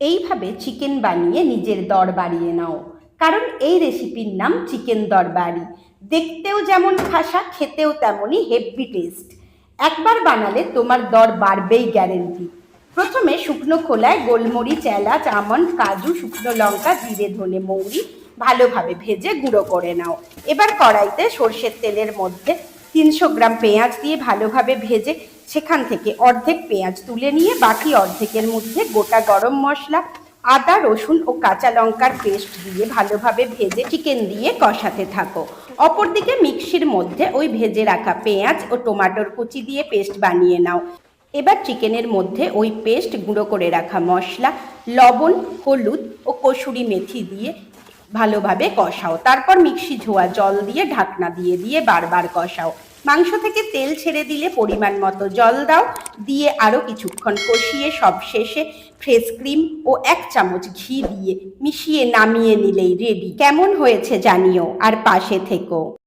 এইভাবে চিকেন বানিয়ে নিজের দর বাড়িয়ে নাও, কারণ এই রেসিপির নাম চিকেন দরবারি। দেখতেও যেমন খাসা, খেতেও তেমনই হেভি টেস্ট। একবার বানালে তোমার দর বাড়বেই গ্যারেন্টি। প্রথমে শুকনো খোলায় গোলমরিচ, এলাচ, আমন্ড, কাজু, শুকনো লঙ্কা, জিরে, ধনে, মৌরি ভালোভাবে ভেজে গুঁড়ো করে নাও। এবার কড়াইতে সর্ষের তেলের মধ্যে 300 গ্রাম পেঁয়াজ দিয়ে ভালোভাবে ভেজে সেখান থেকে অর্ধেক পেঁয়াজ তুলে নিয়ে বাকি অর্ধেকের মধ্যে গোটা গরম মশলা, আদা, রসুন ও কাঁচা লঙ্কার পেস্ট দিয়ে ভালোভাবে ভেজে চিকেন দিয়ে কষাতে থাকো। অপরদিকে মিক্সির মধ্যে ওই ভেজে রাখা পেঁয়াজ ও টমেটোর কুচি দিয়ে পেস্ট বানিয়ে নাও। এবার চিকেনের মধ্যে ওই পেস্ট, গুঁড়ো করে রাখা মশলা, লবণ, হলুদ ও কসুরি মেথি দিয়ে ভালোভাবে কষাও। তারপর মিক্সি ধোয়া জল দিয়ে ঢাকনা দিয়ে দিয়ে বারবার কষাও। মাংস থেকে তেল ছেড়ে দিলে পরিমাণ মতো জল দাও, দিয়ে আরও কিছুক্ষণ কষিয়ে সবশেষে ফ্রেশ ক্রিম ও 1 চামচ ঘি দিয়ে মিশিয়ে নামিয়ে নিলেই রেডি। কেমন হয়েছে জানিও, আর পাশে থেকো।